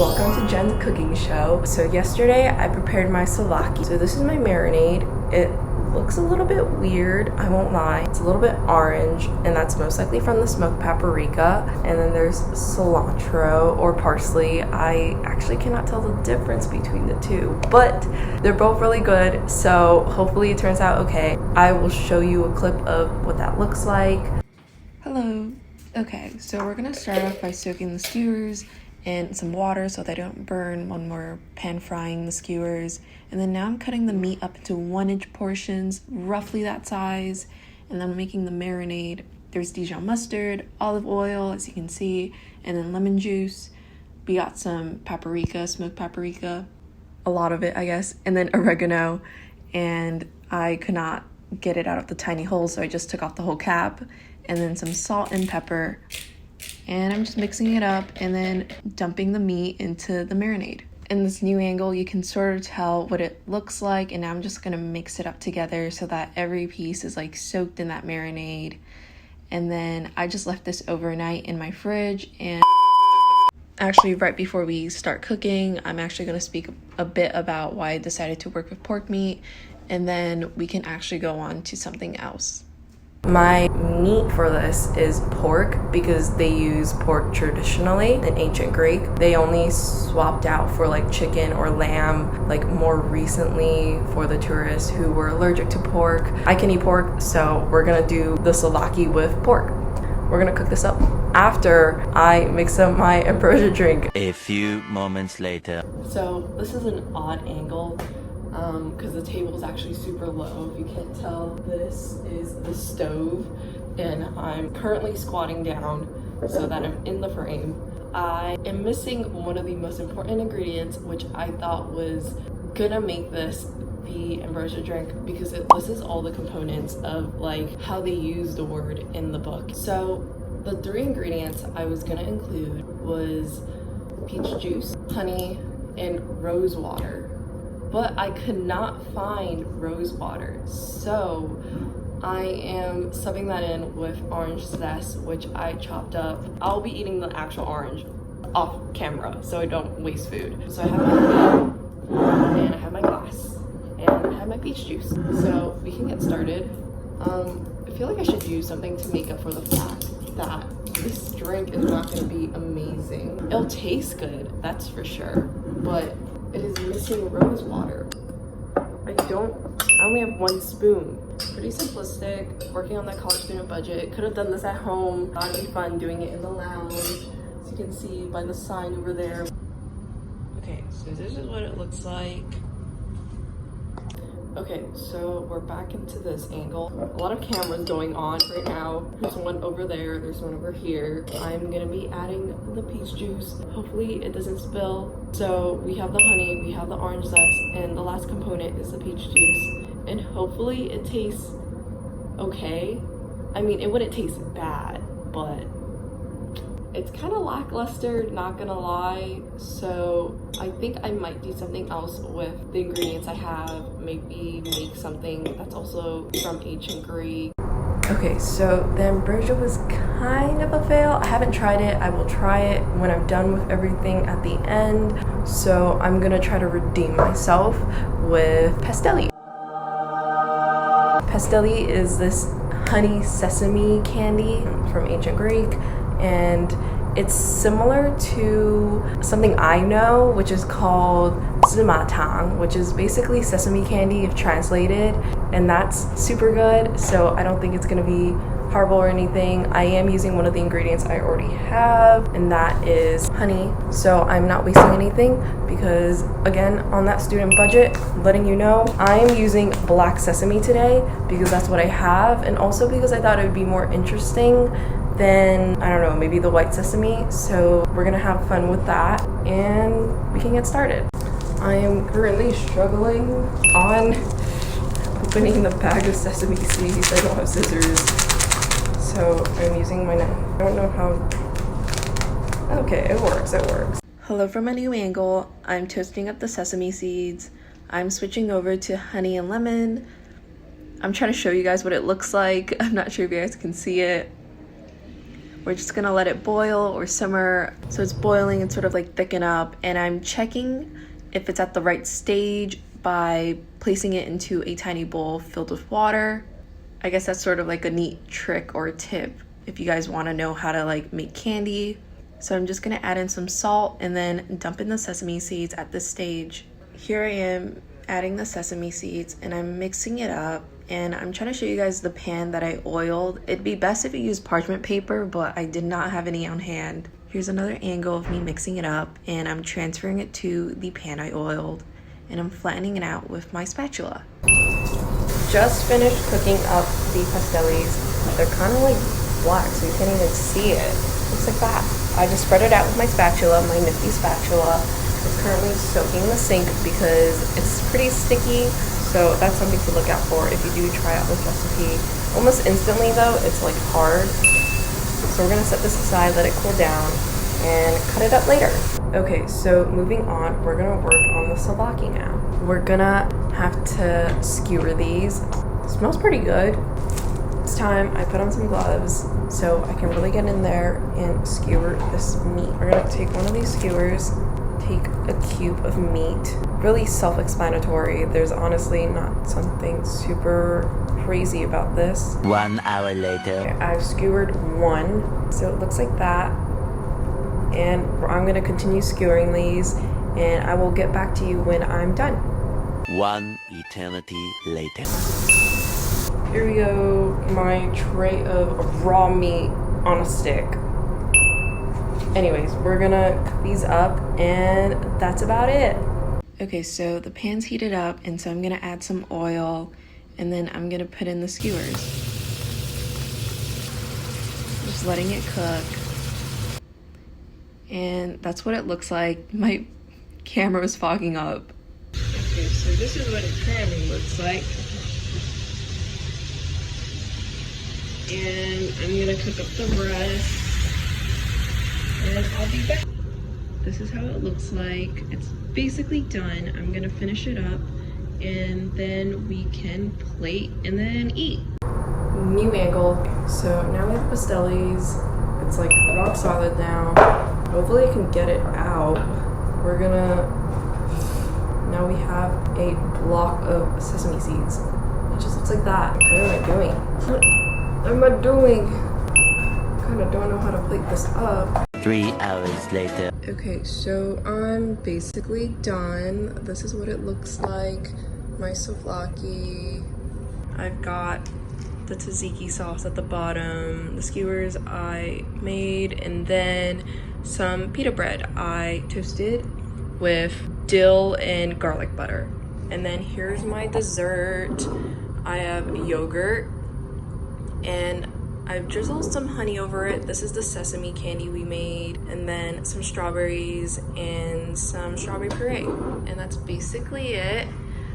Welcome to Jen's cooking show. So yesterday I prepared my souvlaki. So this is my marinade. It looks a little bit weird, I won't lie. It's a little bit orange, and that's most likely from the smoked paprika. And then there's cilantro or parsley. I actually cannot tell the difference between the two, but they're both really good. So hopefully it turns out okay. I will show you a clip of what that looks like. Hello. Okay, so we're gonna start off by soaking the skewers in some water so they don't burn when we're pan frying the skewers. And then now I'm cutting the meat up into 1-inch portions, roughly that size. And then I'm making the marinade. There's Dijon mustard, olive oil, as you can see, and then lemon juice. We got some paprika, smoked paprika, a lot of it, I guess, and then oregano. And I could not get it out of the tiny hole, so I just took off the whole cap. And then some salt and pepper. And I'm just mixing it up and then dumping the meat into the marinade. In this new angle, you can sort of tell what it looks like, and now I'm just gonna mix it up together so that every piece is like soaked in that marinade. And then I just left this overnight in my fridge. And actually, right before we start cooking, I'm actually gonna speak a bit about why I decided to work with pork meat, and then we can actually go on to something else. My meat for this is pork because they use pork traditionally in ancient Greek. They only swapped out for like chicken or lamb like more recently for the tourists who were allergic to pork. I can eat pork, so we're gonna do the souvlaki with pork. We're gonna cook this up after I mix up my ambrosia drink. A few moments later. So this is an odd angle because the table is actually super low. If you can't tell, this is the stove, and I'm currently squatting down so that I'm in the frame. I am missing one of the most important ingredients, which I thought was gonna make this the ambrosia drink, because it lists all the components of like how they use the word in the book. So the 3 ingredients I was gonna include was peach juice, honey, and rose water. But I could not find rose water, so I am subbing that in with orange zest, which I chopped up. I'll be eating the actual orange off camera so I don't waste food. So I have my meat, and I have my glass, and I have my peach juice. So we can get started. I feel like I should use something to make up for the fact that this drink is not gonna be amazing. It'll taste good, that's for sure, but it is missing rose water. I only have 1 spoon. Pretty simplistic, working on that college student budget. Could have done this at home. Thought it'd be fun doing it in the lounge. As you can see by the sign over there. Okay, so this is what it looks like. Okay, so we're back into this angle. A lot of cameras going on right now. There's one over there, there's one over here. I'm gonna be adding the peach juice. Hopefully it doesn't spill. So we have the honey, we have the orange zest, and the last component is the peach juice. And hopefully it tastes okay. I mean, it wouldn't taste bad, but it's kind of lackluster, not gonna lie. So I think I might do something else with the ingredients I have. Maybe make something that's also from ancient Greek. Okay, so the ambrosia was kind of a fail. I haven't tried it. I will try it when I'm done with everything at the end. So I'm gonna try to redeem myself with pastelli. Pastelli is this honey sesame candy from ancient Greek, and it's similar to something I know, which is called zimatang, which is basically sesame candy if translated, and that's super good. So I don't think it's gonna be horrible or anything. I am using one of the ingredients I already have, and that is honey. So I'm not wasting anything because, again, on that student budget, letting you know, I am using black sesame today because that's what I have, and also because I thought it would be more interesting than, I don't know, maybe the white sesame. So we're gonna have fun with that, and we can get started. I am currently struggling on opening the bag of sesame seeds. I don't have scissors, so I'm using my knife. I don't know how. Okay, it works. Hello from a new angle. I'm toasting up the sesame seeds. I'm switching over to honey and lemon. I'm trying to show you guys what it looks like. I'm not sure if you guys can see it. We're just gonna let it boil or simmer. So it's boiling and sort of like thicken up, and I'm checking if it's at the right stage by placing it into a tiny bowl filled with water. I guess that's sort of like a neat trick or tip if you guys want to know how to like make candy. So I'm just gonna add in some salt and then dump in the sesame seeds at this stage. Here I am adding the sesame seeds and I'm mixing it up, and I'm trying to show you guys the pan that I oiled. It'd be best if you use parchment paper, but I did not have any on hand. Here's another angle of me mixing it up, and I'm transferring it to the pan I oiled, and I'm flattening it out with my spatula. Just finished cooking up the pastellis. They're kind of like black, so you can't even see it. Looks like that. I just spread it out with my spatula, my nifty spatula. It's currently soaking the sink because it's pretty sticky, so that's something to look out for if you do try out this recipe. Almost instantly though, it's like hard. So we're gonna set this aside, let it cool down, and cut it up later. Okay, so moving on, we're gonna work on the souvlaki now. We're gonna have to skewer these. It smells pretty good. This time I put on some gloves so I can really get in there and skewer this meat. We're gonna take one of these skewers, take a cube of meat. Really self-explanatory. There's honestly not something super crazy about this. 1 hour later. Okay, I've skewered one, so it looks like that. And I'm gonna continue skewering these, and I will get back to you when I'm done. 1 eternity later. Here we go, my tray of raw meat on a stick. Anyways, we're gonna cook these up, and that's about it. Okay, so the pan's heated up, and so I'm gonna add some oil, and then I'm gonna put in the skewers. Just letting it cook. And that's what it looks like. My camera was fogging up. Okay, so this is what it currently looks like. And I'm gonna cook up the rest, and I'll be back. This is how it looks like. It's basically done. I'm gonna finish it up, and then we can plate and then eat. New angle. So now we have pastellis. It's like rock solid now. Hopefully I can get it out. Now we have a block of sesame seeds. It just looks like that. What am I doing? What am I doing? I kind of don't know how to plate this up. 3 hours later. Okay, so I'm basically done. This is what it looks like. My souvlaki. I've got the tzatziki sauce at the bottom, the skewers I made, and then some pita bread I toasted with dill and garlic butter. And then here's my dessert. I have yogurt, and I've drizzled some honey over it. This is the sesame candy we made, and then some strawberries and some strawberry puree. And that's basically it.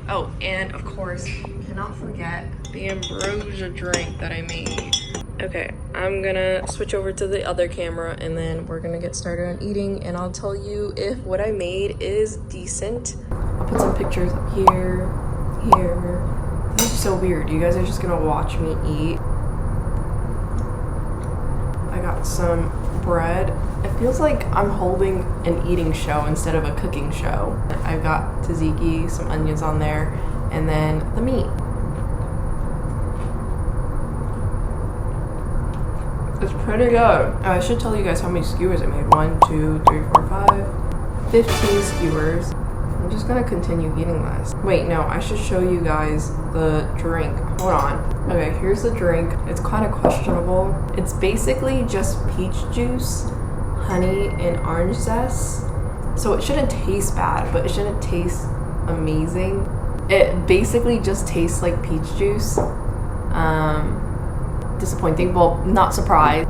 Oh, and of course, cannot forget the ambrosia drink that I made. Okay, I'm gonna switch over to the other camera, and then we're gonna get started on eating, and I'll tell you if what I made is decent. I'll put some pictures up here. This is so weird. You guys are just gonna watch me eat. I got some bread. It feels like I'm holding an eating show instead of a cooking show. I've got tzatziki, some onions on there, and then the meat. It's pretty good. I should tell you guys how many skewers I made. 1, 2, 3, 4, 5, 15 skewers. I'm just gonna continue eating this. Wait, no, I should show you guys the drink. Hold on. Okay, here's the drink. It's kind of questionable. It's basically just peach juice, honey, and orange zest. So it shouldn't taste bad, but it shouldn't taste amazing. It basically just tastes like peach juice. Disappointing. Well, not surprised.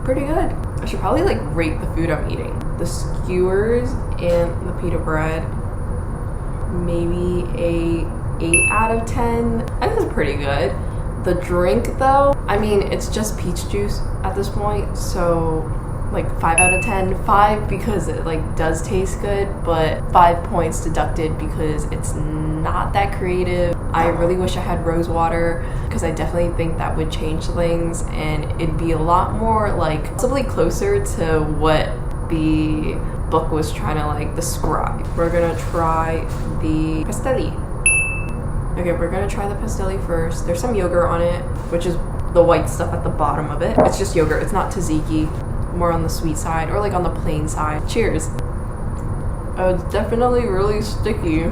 Pretty good. I should probably like rate the food I'm eating. The skewers and the pita bread, maybe a 8 out of 10. I think it's pretty good. The drink though, I mean, it's just peach juice at this point, so like 5 out of 10. 5 because it like does taste good, but 5 points deducted because it's not that creative. I really wish I had rose water because I definitely think that would change things and it'd be a lot more like possibly closer to what the book was trying to like describe. We're gonna try the pastelli. Okay, we're gonna try the pastelli first. There's some yogurt on it, which is the white stuff at the bottom of it. It's just yogurt, it's not tzatziki. More on the sweet side or like on the plain side. Cheers. Oh, it's definitely really sticky.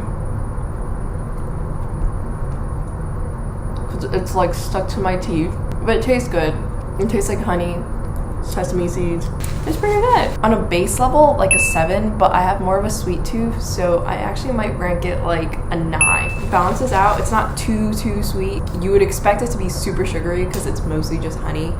It's like stuck to my teeth, but it tastes good. It tastes like honey, sesame seeds. It's pretty good. On a base level, like a 7, but I have more of a sweet tooth, so I actually might rank it like a 9. It balances out. It's not too sweet. You would expect it to be super sugary because it's mostly just honey.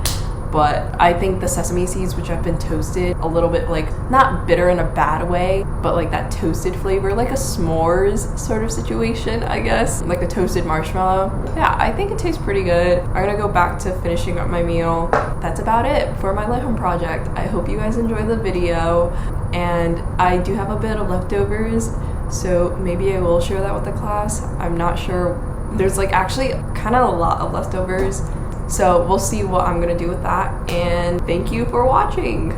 But I think the sesame seeds, which have been toasted, a little bit like, not bitter in a bad way, but like that toasted flavor, like a s'mores sort of situation, I guess. Like a toasted marshmallow. Yeah, I think it tastes pretty good. I'm gonna go back to finishing up my meal. That's about it for my LitHum project. I hope you guys enjoyed the video, and I do have a bit of leftovers, so maybe I will share that with the class. I'm not sure. There's like actually kind of a lot of leftovers. So we'll see what I'm gonna do with that, and thank you for watching.